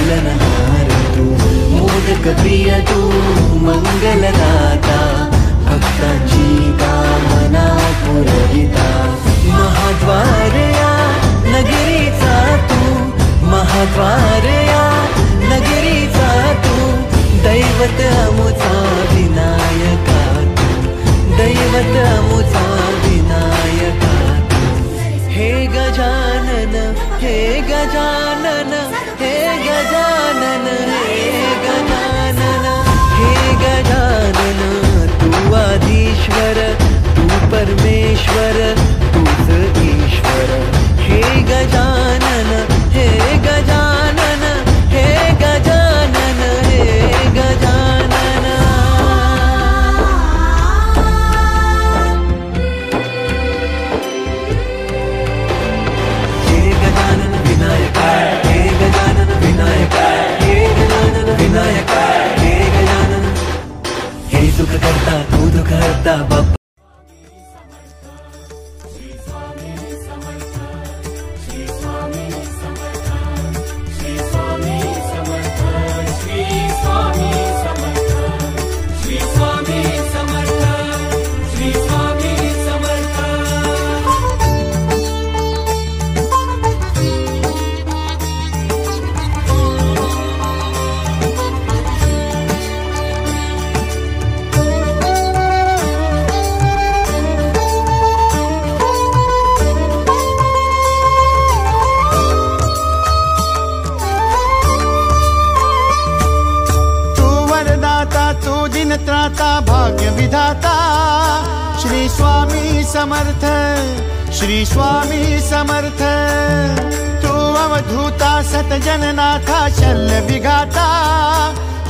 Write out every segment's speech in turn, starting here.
पालनहार तू, मोदक प्रिय तू, मंगलदाता, भक्तांची कामना पुरविता, महाद्वार या नगरीचा तू, महाद्वार या नगरीचा तू, दैवत अमुचा विनायका तू, दैवत अमुचा विनायका तू. हे गजानन, हे गजानन, हे गजानन, हे गजानन, हे गजानन, तू आधीश्वर, तू परमेश्वर, तूच ईश्वर. हे गजानन, हे गजानन, हे गजानन, हे गजानन. हे गजानन विनायका, हे गजानन विनायका, हे गजानन विनायका, हे गजानन. हे सुख करता तू दुःख हरता बाप्पा. त्राता भाग्य विधाता, श्री स्वामी समर्थ, श्री स्वामी समर्थ. तू अवधूता सतजननाथा शल्य विघाता,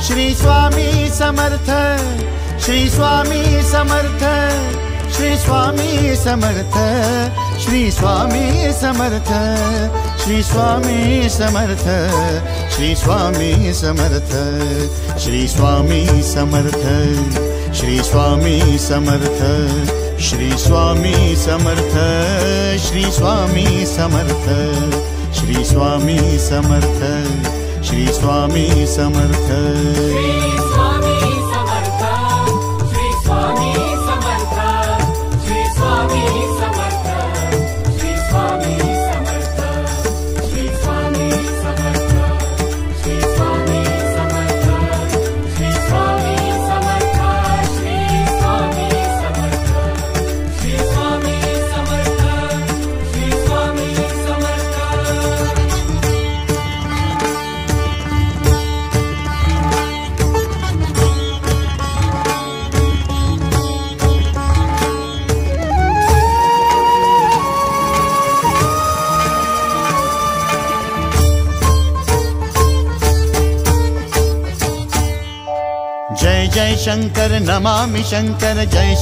श्री स्वामी समर्थ, श्री स्वामी समर्थ, श्री स्वामी समर्थ, श्री स्वामी समर्थ, श्री स्वामी समर्थ, श्री स्वामी समर्थ, श्री स्वामी समर्थ, श्री स्वामी समर्थ, श्री स्वामी समर्थ, श्री स्वामी समर्थ, श्री स्वामी समर्थ, श्री स्वामी समर्थ. जय जय शंकर नमामि शंकर जय.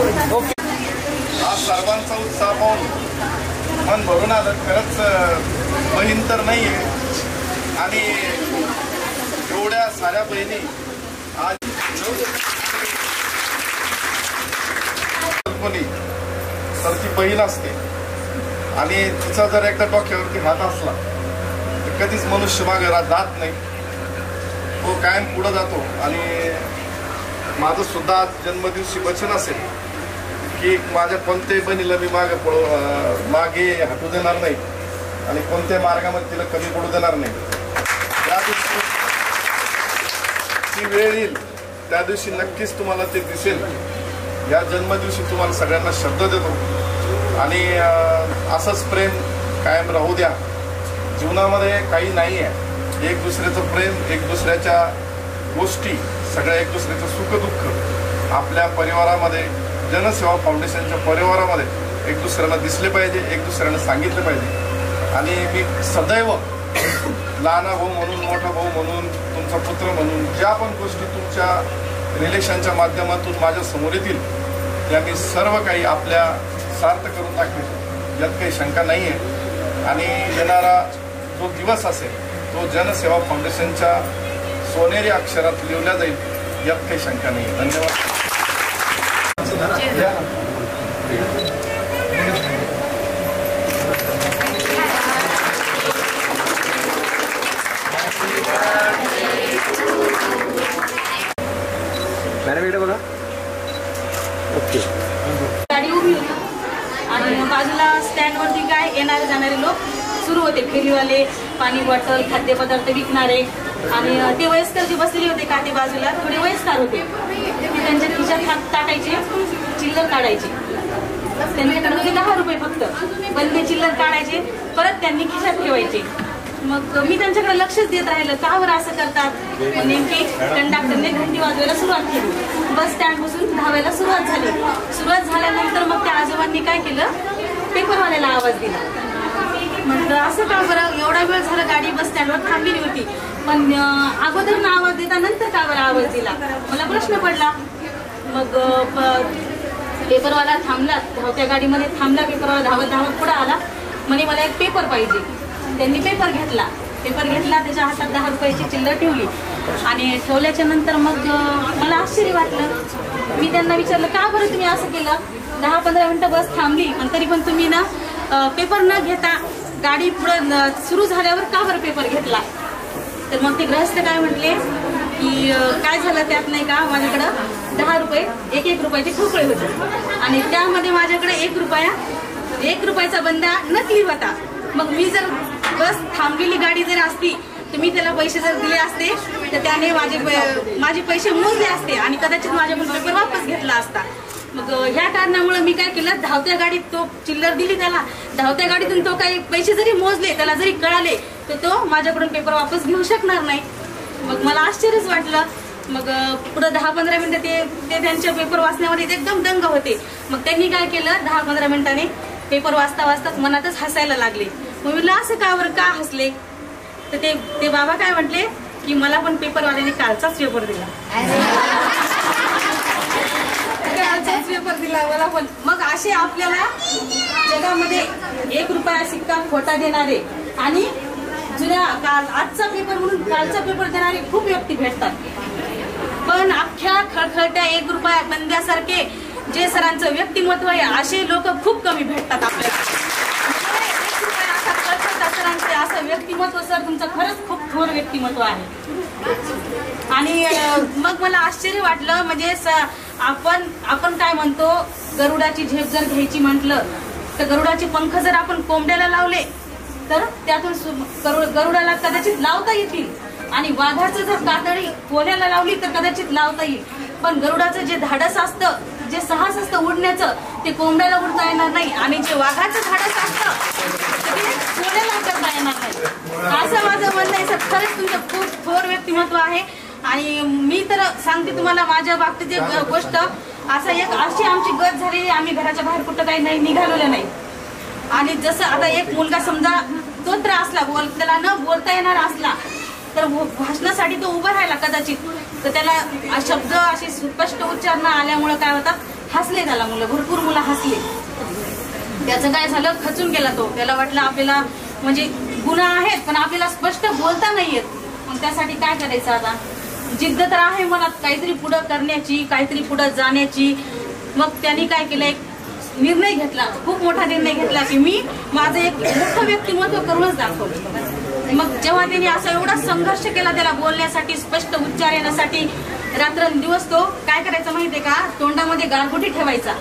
आज सर्वांचा उत्साह पाहून मन भरून आलं. खरंच बहीण तर नाही आहे आणि एवढ्या साऱ्या बहिणी आज कोणी तर ती बहीण असते आणि तिचा जर एकदा डोक्यावरती हात असला तर कधीच मनुष्य मागे जात नाही, तो कायम पुढं जातो. आणि माझं सुद्धा आज जन्मदिवशी वचन असेल की माझ्या कोणत्याही बहिणीला मी मागे हटू देणार नाही आणि कोणत्याही मार्गामध्ये तिला कमी पडू देणार नाही. त्या दिवशी ती वेळ येईल त्या दिवशी नक्कीच तुम्हाला ते दिसेल. या जन्मदिवशी तुम्हाला सगळ्यांना शब्द देतो आणि असंच प्रेम कायम राहू द्या. जीवनामध्ये काही नाही आहे, एक दुसऱ्याचं प्रेम, एक दुसऱ्याच्या गोष्टी, सगळ्या एक दुसऱ्याचं सुखदुःख आपल्या परिवारामध्ये, जनसेवा फाउंडेशनच्या परिवारामध्ये एक दुसऱ्याला दिसले पाहिजे, एक दुसऱ्याला सांगितलं पाहिजे. आणि मी सदैव लहान भाऊ म्हणून, मोठा भाऊ म्हणून, तुमचा पुत्र म्हणून ज्या पण गोष्टी तुमच्या रिलेशनच्या माध्यमातून माझ्या समोर येतील त्या मी सर्व काही आपल्या सार्थ करून टाकेल, यात काही शंका नाही आहे. आणि येणारा जो दिवस असेल तो जनसेवा फाउंडेशनच्या सोनेरी अक्षरात लिहिला जाईल, यात काही शंका नाही. धन्यवाद. गाडी उभी होती आणि बाजूला स्टँडवरती काय येणारे जाणारे लोक सुरू होते, फेरीवाले, पाणी बॉटल, खाद्यपदार्थ विकणारे. आणि ते वयस्कर जे बसलेले होते का ते बाजूला थोडे वयस्कर होते, ते त्यांच्या खिशात हात टाकायचे, चिल्लर काढायचे. त्यांच्याकडे होते 10 रुपये फक्त, पण ते चिल्लर काढायचे, परत त्यांनी खिशात ठेवायचे. मग मी त्यांच्याकडे लक्षच देत राहिलं, का बरं असं करतात. नेमकी कंडक्टरने घंटी वाजवायला सुरुवात केली. बस स्टँड पासून धावायला सुरुवात झाली. सुरुवात झाल्यानंतर मग त्या आजोबांनी काय केलं, पेपरवाल्याला आवाज दिला. म्हटलं असं का बरं, एवढा वेळ झाला गाडी बस स्टँडवर थांबलेली होती, पण अगोदर ना आवाज देता नंतर का बरं आवाज दिला, मला प्रश्न पडला. मग पेपरवाला थांबला, धावत्या गाडीमध्ये थांबला. पेपरवाला धावत धावत पुढे आला, म्हणे मला एक पेपर पाहिजे. त्यांनी पेपर घेतला, त्याच्या हातात 10 रुपयाची चिल्लर ठेवली. आणि ठेवल्याच्या नंतर मग मला आश्चर्य वाटलं. मी त्यांना विचारलं, का बरं तुम्ही असं केलं, 10-15 मिनिटं बस थांबली पण तरी पण तुम्ही ना पेपर न घेता गाडी पुढं सुरू झाल्यावर का बरं पेपर घेतला. तर मग ते गृहस्थ काय म्हटले की काय झालं त्यात नाही का, माझ्याकडं 10 रुपये 1-1 रुपयाचे ठोकळे होते आणि त्यामध्ये माझ्याकडे 1 रुपयाचा बंदा नकली होता. मग मी जर बस थांबलेली गाडी जर असती तर मी त्याला पैसे जर दिले असते तर त्याने माझे पैसे मोजले असते आणि कदाचित माझ्याकडून पेपर वापस घेतला असता. मग ह्या कारणामुळे मी काय केलं, धावत्या गाडीत तो चिल्लर दिली त्याला. धावत्या गाडीतून तो काही पैसे जरी मोजले, त्याला जरी कळाले तर तो माझ्याकडून पेपर वापस घेऊ शकणार नाही. मग मला आश्चर्यच वाटलं. मग पुढे 10-15 मिनिटं ते त्यांच्या पेपर वाचण्यामध्ये एकदम दंग होते. मग त्यांनी काय केलं, 10-15 मिनिटांनी पेपर वाचता वाचताच मनातच हसायला लागले. मग मी असं का बरं का हसले, तर ते बाबा काय म्हटले की मला पण पेपरवाल्याने कालचाच पेपर दिला. पेपर दिला मला पण. मग असे आपल्याला जगामध्ये 1 रुपया सिक्का खोटा देणारे आणि आजचा पेपर म्हणून कालचा पेपर देणारे खूप व्यक्ती भेटतात. पण अख्ख्या खळखळत्या 1 रुपया बंद्यासारखे जे सरांचं व्यक्तिमत्व आहे असे लोक खूप कमी भेटतात आपल्याला. 1 रुपया असा खळखळता सरांचे असं व्यक्तिमत्व, सर तुमचं खरंच खूप थोर व्यक्तिमत्व आहे. आणि मग मला आश्चर्य वाटलं. म्हणजे आपण काय म्हणतो, गरुडाची झेप जर घ्यायची म्हटलं तर गरुडाचे पंख जर आपण कोंबड्याला लावले तर त्यातून गरुडाला कदाचित लावता येतील आणि वाघाचं जर कातडी कोल्याला लावली तर कदाचित लावता येईल. पण गरुडाचं जे धाडस असतं, जे साहस असतं उडण्याचं, ते कोंबड्याला उडता येणार नाही आणि जे वाघाचं धाडस असतं ते कोल्याला करता येणार नाही. असं माझं म्हणणं आहे. सर खरंच तुमचं खूप थोर व्यक्तिमत्व आहे. आणि मी तर सांगते तुम्हाला माझ्या बाबतीत एक गोष्ट, अशी आमची गत झालेली, आम्ही घराच्या बाहेर कुठं काही नाही निघालेलं नाही. आणि जसं आता एक मुलगा समजा तोत्र असला, त्याला न बोलता येणार असला तर भाषणासाठी तो उभा राहिला कदाचित, तर त्याला शब्द असे स्पष्ट उच्चार न आल्यामुळे काय होतात हसले त्याला मुलं, भरपूर मुलं हसले. त्याचं काय झालं, खचून गेला तो. त्याला वाटलं आपल्याला म्हणजे गुन्हा आहेत पण आपल्याला स्पष्ट बोलता नाही येत. मग त्यासाठी काय करायचं आता, जिद्द तर आहे मनात काहीतरी पुढं करण्याची, काहीतरी पुढं जाण्याची. मग त्यांनी काय केलं, एक निर्णय घेतला, खूप मोठा निर्णय घेतला की मी माझं एक मोठं व्यक्तिमत्व करूनच दाखवलं. मग जेव्हा त्यांनी असा एवढा संघर्ष केला त्याला बोलण्यासाठी, स्पष्ट उच्चार येण्यासाठी, रात्रंदिवस तो काय करायचा माहितीये का, तोंडामध्ये गारगोटी ठेवायचा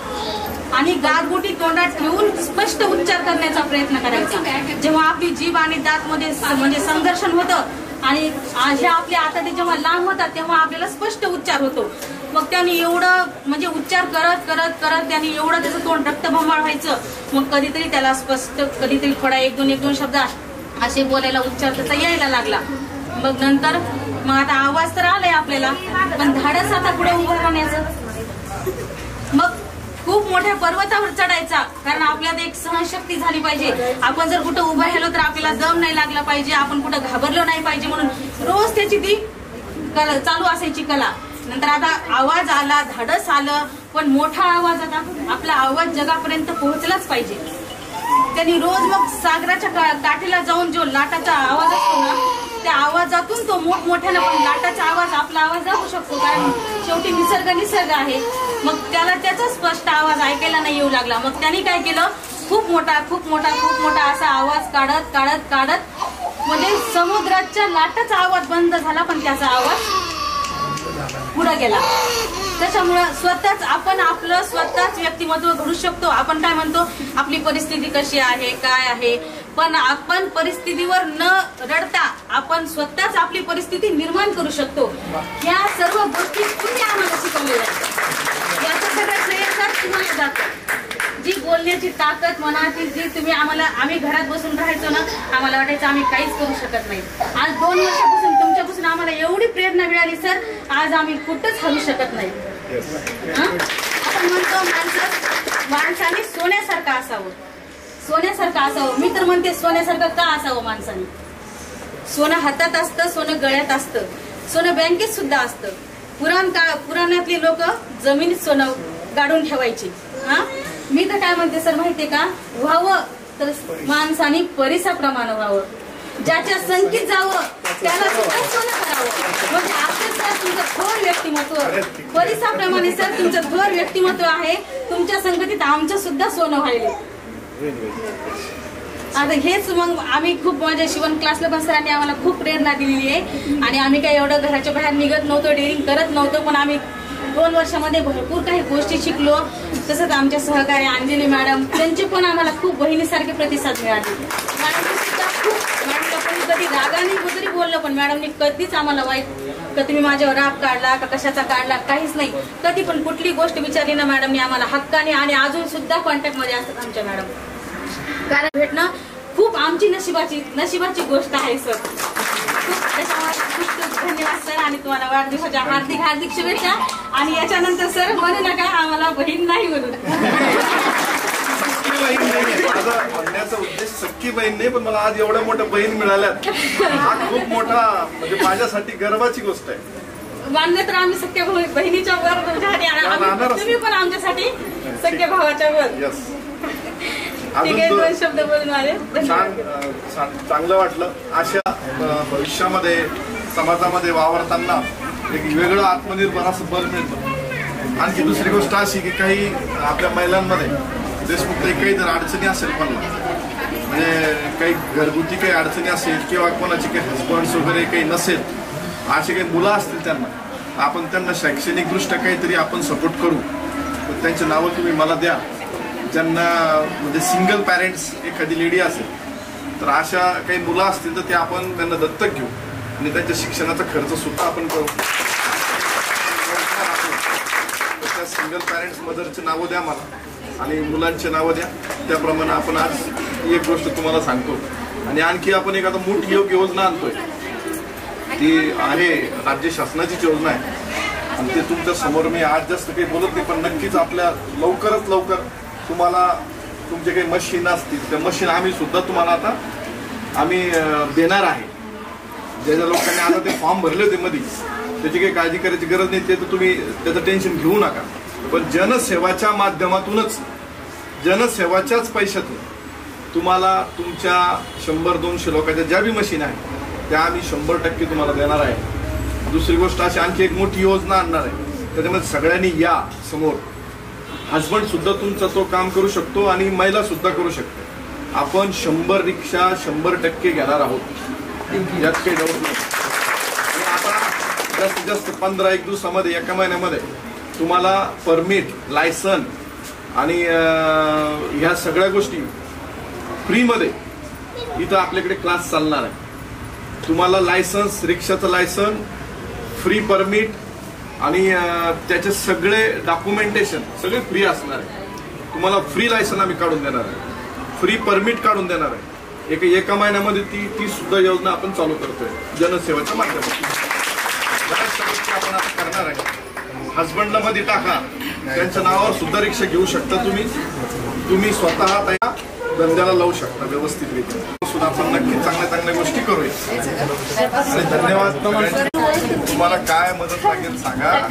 आणि गारगोटी तोंडात ठेवून स्पष्ट उच्चार करण्याचा प्रयत्न करायचा. जेव्हा आपली जीभ आणि दात मध्ये म्हणजे संघर्षण होतं आणि हे आपल्या आता ते जेव्हा लांब होतात तेव्हा आपल्याला स्पष्ट उच्चार होतो. मग त्यांनी एवढं म्हणजे उच्चार करत करत करत त्यांनी एवढं त्याचं तोंड रक्तभंबाळ व्हायचं. मग कधीतरी त्याला स्पष्ट, कधीतरी थोडा एक दोन शब्द असे बोलायला उच्चार त्याचा यायला लागला. मग नंतर मग आता आवाज तर आलाय आपल्याला, पण धाडस आता पुढे उभं राहण्याचं. मग खूप मोठ्या पर्वतावर चढायचा, कारण आपल्यात एक सहनशक्ती झाली पाहिजे. आपण जर कुठं उभं राहिलो तर आपल्याला दम नाही लागला पाहिजे, आपण कुठं घाबरलो नाही पाहिजे, म्हणून रोज त्याची ती चालू असायची कला. नंतर आता आवाज आला, धाडस आलं, पण मोठा आवाज, आता आपला आवाज जगापर्यंत पोहोचलाच पाहिजे. त्यांनी रोज मग सागराच्या काठीला जाऊन जो लाटाचा आवाज असतो ना, त्या आवाजातून तो मोठमोठ्यानं, पण लाटाचा आवाज आपला आवाज जाऊ शकतो, कारण शेवटी निसर्ग आहे. मग त्याला त्याचा स्पष्ट आवाज ऐकायला नाही येऊ लागला. मग त्यांनी काय केलं, खूप मोठा असा आवाज काढत काढत काढत म्हणजे समुद्राच्या लाटाचा आवाज बंद झाला, पण त्याचा आवाज पुढे गेला. त्याच्यामुळं स्वतःच आपण आपलं स्वतःच व्यक्तिमत्व घडू शकतो. आपण काय म्हणतो, आपली परिस्थिती कशी आहे, काय आहे, पण आपण परिस्थितीवर न रडता आपण स्वतःच आपली परिस्थिती निर्माण करू शकतो. या सर्व गोष्टी तुम्ही आम्हाला शिकवलेल्या आहेत. याचं सगळं श्रेय तुम्हाला जातं. जी बोलण्याची ताकद मनाची, जी तुम्ही आम्ही घरात बसून राहायचो ना, आम्हाला वाटायचं आम्ही काहीच करू शकत नाही. आज 2 वर्षापासून तुमच्यापासून आम्हाला एवढी प्रेरणा मिळाली सर, आज आम्ही कुठंच हलू शकत नाही. आपण म्हणतो माणसाने सोन्यासारखं असावं. मी तर म्हणते सोन्यासारखं का असावं माणसाने. सोनं हातात असतं, सोनं गळ्यात असतं, सोनं बँकेत सुद्धा असतं. पुराणातली लोक जमिनीत सोनं गाडून ठेवायची. मी तर काय म्हणते सर माहितीये का, व्हावं तर माणसाने परिसाप्रमाणे व्हावं. ज्याच्या संगीत जावं त्याला सुद्धा सोनं करावं. म्हणजे आपलं सर तुमचं थोर व्यक्तिमत्व परिसाप्रमाणे सर तुमचं थोर व्यक्तिमत्व आहे. तुमच्या संगतीत आमचं सुद्धा सोनं व्हायले. आता हेच मग आम्ही खूप माझ्या शिवण क्लासला पण सरांनी आम्हाला खूप प्रेरणा दिलेली आहे. आणि आम्ही काही एवढं घराच्या बाहेर निघत नव्हतो, डेअरिंग करत नव्हतो, पण आम्ही 2 वर्षामध्ये भरपूर काही गोष्टी शिकलो. तसंच आमच्या सहकारी अंजली मॅडम, त्यांचे पण आम्हाला खूप बहिणीसारखे प्रतिसाद मिळाले. मॅडमला कोणी कधी रागाने वगैरे बोललं, पण मॅडमनी कधीच आम्हाला वाईट का तुम्ही माझ्यावर राग काढला का कशाचा काढला, काहीच नाही. कधी पण कुठली गोष्ट विचारली ना मॅडमनी आम्हाला हक्काने, आणि अजून सुद्धा कॉन्टॅक्ट मध्ये असतात आमच्या मॅडम. कारण भेटणं खूप आमची नशिबाची गोष्ट आहे सर. खूप धन्यवाद सर, आणि तुम्हाला वाढदिवसाच्या हार्दिक शुभेच्छा. आणि याच्यानंतर सर म्हणू नका आम्हाला बहीण नाही म्हणून. माझा म्हणण्याचा उद्देश सख्खी बहीण नाही, पण मला आज एवढ्या मोठ्या बहीण मिळाल्यात, हा खूप मोठा म्हणजे माझ्यासाठी गर्वाची गोष्ट आहे. मानलं तर आम्ही सख्या बहिणीच्या वर तुम्ही पण आमच्यासाठी सख्या भावाच्या वर. शब्द बोलून आले, चांगलं वाटलं. अशा भविष्यामध्ये समाजामध्ये वावरताना एक वेगळं आत्मनिर्भर असं बल मिळतं. आणखी दुसरी गोष्ट अशी की काही आपल्या महिलांमध्ये देशमुख काही जर अडचणी असेल, पण म्हणजे काही घरगुती काही अडचणी असेल किंवा कोणाची काही हस्बंड्स वगैरे काही नसेल, असे काही मुलं असतील, त्यांना आपण त्यांना शैक्षणिकदृष्ट्या काहीतरी आपण सपोर्ट करू. त्यांची नावं तुम्ही मला द्या. ज्यांना म्हणजे सिंगल पॅरेंट्स एखादी लेडी असेल तर अशा काही मुलं असतील तर ते आपण त्यांना दत्तक घेऊ आणि त्यांच्या शिक्षणाचा खर्च सुद्धा आपण करू. त्या सिंगल पॅरेंट्स मदरची नावं द्या मला आणि मुलांची नावं द्या. त्याप्रमाणे आपण आज एक गोष्ट तुम्हाला सांगतो. आणि आणखी आपण एक आता मोठी योजना आणतोय, ती आहे राज्य शासनाचीच योजना आहे. आणि ते तुमच्या समोर मी आज जास्त काही बोलत नाही, पण नक्कीच आपल्या लवकरात लवकर तुम्हाला तुमचे काही मशीन असतील, त्या मशीन आम्ही सुद्धा तुम्हाला आता देणार आहे. ज्या लोकांनी आता ते फॉर्म भरले होते मध्ये, त्याची काही काळजी करायची गरज नाही. ते तर तुम्ही त्याचं टेन्शन घेऊ नका. पण जनसेवाच्या माध्यमातूनच, जनसेवाच्याच पैशातून तुम्हाला तुमच्या 100-200 लोकांच्या ज्या बी मशीन आहेत त्या आम्ही 100% तुम्हाला देणार आहे. दुसरी गोष्ट अशी आणखी एक मोठी योजना आणणार आहे, त्याच्यामध्ये सगळ्यांनी या समोर. हजबंड सुद्धा तुमचा तो काम करू शकतो आणि महिला सुद्धा करू शकते. आपण 100 रिक्षा 100% घेणार आहोत, यात काही डाऊट नाही. आणि आता जास्तीत जास्त 15 दिवसामध्ये, एका महिन्यामध्ये तुम्हाला परमिट, लायसन आणि ह्या सगळ्या गोष्टी फ्रीमध्ये इथं आपल्याकडे क्लास चालणार आहे. तुम्हाला लायसन्स, रिक्षाचं लायसन, फ्री परमिट आणि त्याचे सगळे डॉक्युमेंटेशन सगळे फ्री असणार आहे. तुम्हाला फ्री लायसन आम्ही काढून देणार आहे, फ्री परमिट काढून देणार आहे. एका महिन्यामध्ये ती सुद्धा योजना आपण चालू करतोय जनसेवेच्या माध्यमातून. बऱ्याचशा गोष्टी आपण आता करणार आहे. हजबंडला मध्ये टाका, त्यांच्या नावावर सुद्धा रिक्षा घेऊ शकता तुम्ही स्वतः त्या धंद्याला लावू शकता व्यवस्थितरित्या. सुद्धा आपण नक्की चांगल्या गोष्टी करूया. आणि धन्यवाद. तुम्हाला काय मदत लागेल सांगा. आता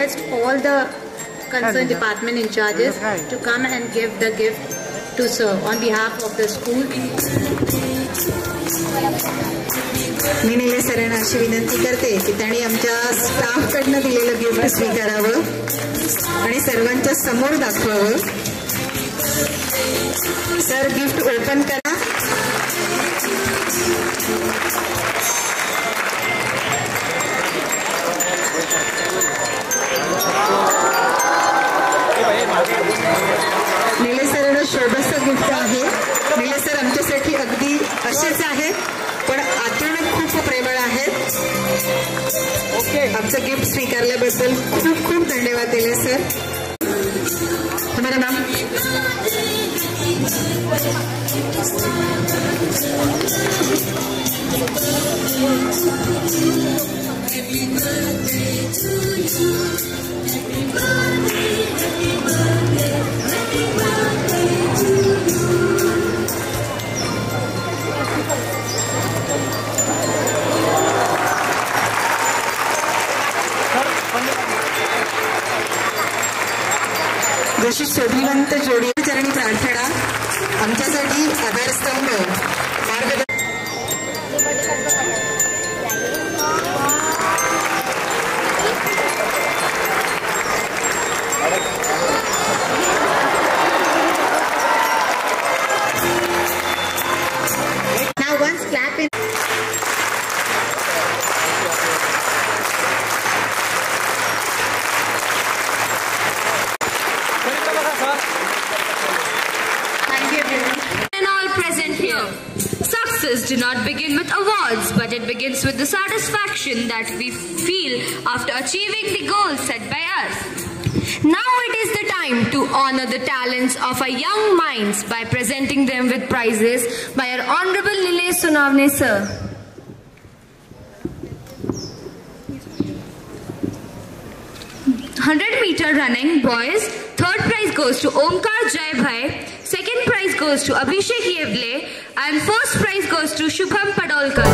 request all the concerned department in charges to come and give the gift to sir on behalf of the school. मी निलेश सरांना अशी विनंती करते की त्यांनी आमच्या स्टाफकडनं दिलेलं गिफ्ट स्वीकारावं आणि सर्वांच्या समोर दाखवावं. सर गिफ्ट ओपन करा. निलेश सरांना शोभसचं गिफ्ट आहे. निलेश सर आमच्यासाठी अगदी असेच आहेत पण आतून खूप प्रेमळ आहेत. आमचं गिफ्ट स्वीकारल्याबद्दल खूप खूप धन्यवाद निलेश सर. तुम्हाला नाम जशी शोभिवंत जोडी चरणी प्रार्थना आमच्यासाठी आधारस्तंभ मार्गदर्शन. Now once clap in. And all present here. Success do not begin with awards, but it begins with the satisfaction that we feel after achieving the goals set by us. Now it is the time to honor the talents of our young minds by presenting them with prizes by our Honorable Nilesh Sonavne sir. "100-meter running, boys. Third prize goes to Omkar Jai Bhai. Second prize goes to Abhishek Yevle. And first prize goes to Shubham Padolkar.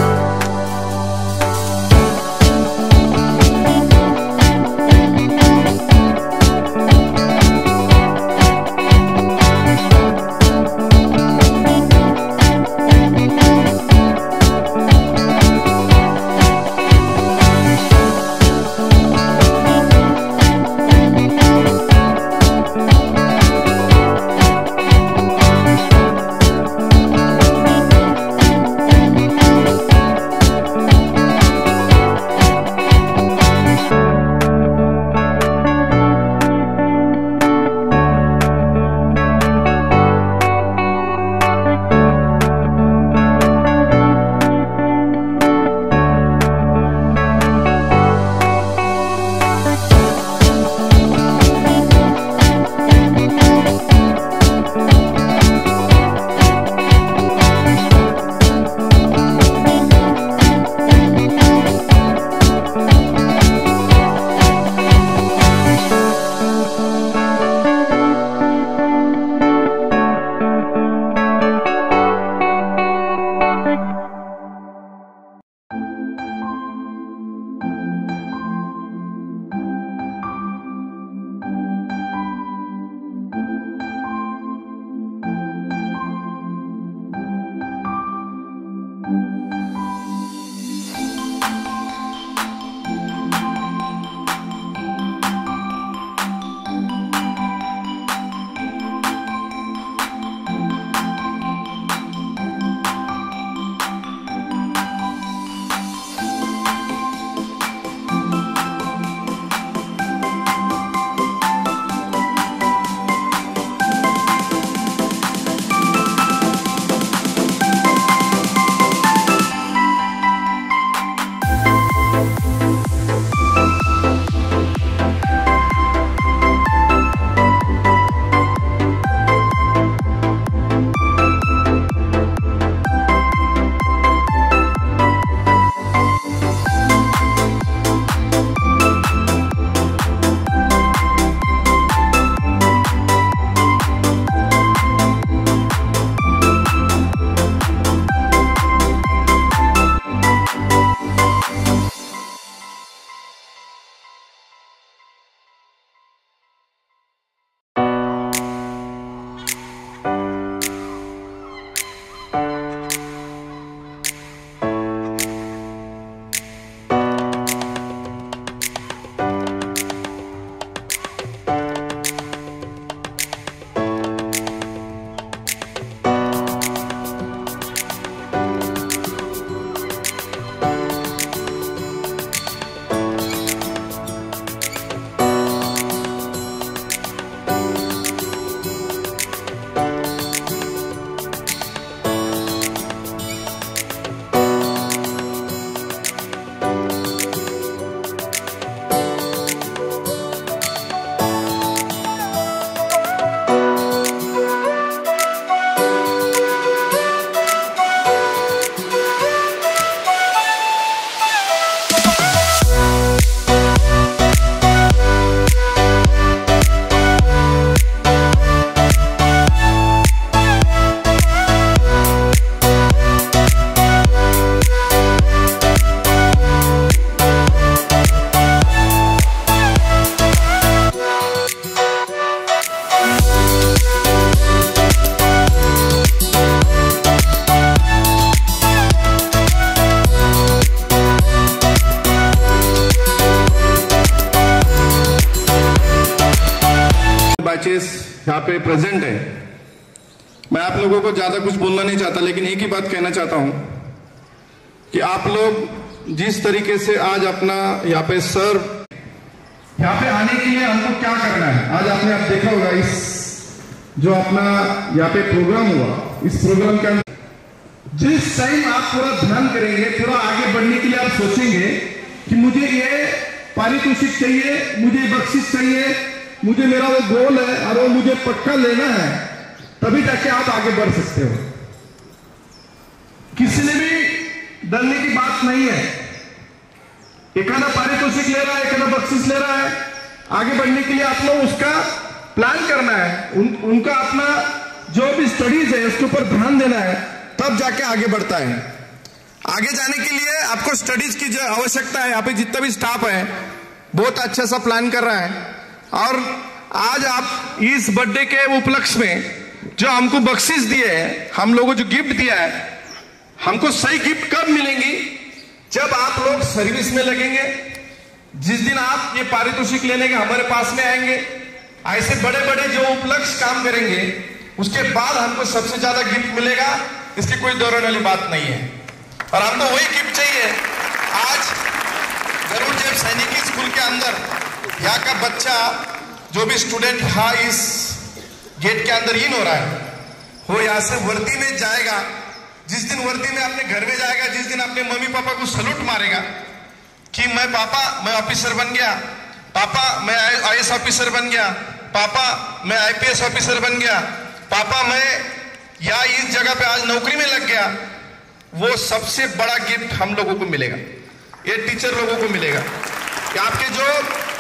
Batches यहाँ पे present है। मैं आप लोगों को ज्यादा कुछ बोलना नहीं चाहता, लेकिन एक ही बात कहना चाहता हूं कि आप लोग जिस तरीके से आज अपना यहाँ पे सर यहाँ पे आने के लिए हमको क्या करना है, आज आपने आप देखा होगा इस जो अपना यहाँ पे प्रोग्राम हुआ, इस प्रोग्राम के अंदर जिस टाइम आप पूरा ध्यान करेंगे, पूरा आगे बढ़ने के लिए आप सोचेंगे कि मुझे ये पारितोषिक चाहिए, मुझे बख्शिश चाहिए, मुझे मेरा वो गोल है और वो मुझे पक्का लेना है, तभी जाके आप आगे बढ़ सकते हो। किसी ने भी डरने की बात नहीं है। एकादा पारितोषिक ले रहा है, एकादा बख्शिश ले रहा है, आगे बढ़ने के लिए आप लोग उसका प्लान करना है, उनका अपना जो भी स्टडीज है उसके ऊपर ध्यान देना है, तब जाके आगे बढ़ता है। आगे जाने के लिए आपको स्टडीज की जो आवश्यकता है, यहाँ पे जितना भी स्टाफ है बहुत अच्छा सा प्लान कर रहा है। और आज आप इस बर्थडे के उपलक्ष्य में जो हमको बख्शिश दिए है, हम लोगों को जो गिफ्ट दिया है, हमको सही गिफ्ट कब मिलेंगी? जब आप लोग सर्विस में लगेंगे, जिस दिन आप ये पारितोषिक लेने के हमारे पास में आएंगे, ऐसे बड़े बड़े जो उपलक्ष्य काम करेंगे, उसके बाद हमको सबसे ज्यादा गिफ्ट मिलेगा। इसकी कोई दौरान वाली बात नहीं है। और हमको वही गिफ्ट चाहिए। आज गरुड़ जेब सैनिकी स्कूल के अंदर यहाँ का बच्चा जो भी स्टूडेंट यहाँ इस गेट के अंदर इन हो रहा है, वो यहाँ से वर्दी में जाएगा। जिस दिन वर्दी में अपने घर में जाएगा, जिस दिन अपने मम्मी पापा को सलूट मारेगा कि मैं पापा मैं ऑफिसर बन गया, पापा मैं IAS ऑफिसर बन गया, पापा मैं IPS ऑफिसर बन गया, पापा मैं या इस जगह पे आज नौकरी में लग गया, वो सबसे बड़ा गिफ्ट हम लोगों को मिलेगा। ये टीचर लोगों को मिलेगा कि आपके जो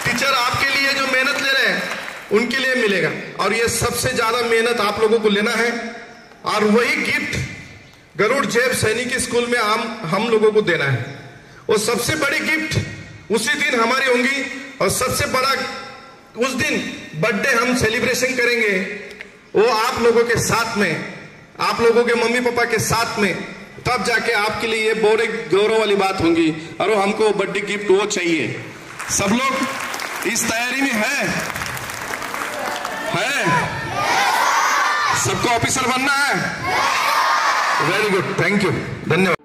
टीचर आपके लिए जो मेहनत ले रहे हैं उनके लिए मिलेगा। और ये सबसे ज्यादा मेहनत आप लोगों को लेना है, और वही गिफ्ट गरुड़ जेब सैनिक स्कूल में हम लोगों को देना है। वो सबसे बड़ी गिफ्ट उसी दिन हमारी होंगी, और सबसे बड़ा उस दिन बर्थडे हम सेलिब्रेशन करेंगे, वो आप लोगों के साथ में, आप लोगों के मम्मी पापा के साथ में, तब जाके आपके लिए ये बहुत एक गौरव वाली बात होंगी। और वो हमको बर्थडे गिफ्ट वो चाहिए। सब लोग इस तैयारी में है? सबको ऑफिसर बनना है? वेरी गुड, थैंक यू, धन्यवाद।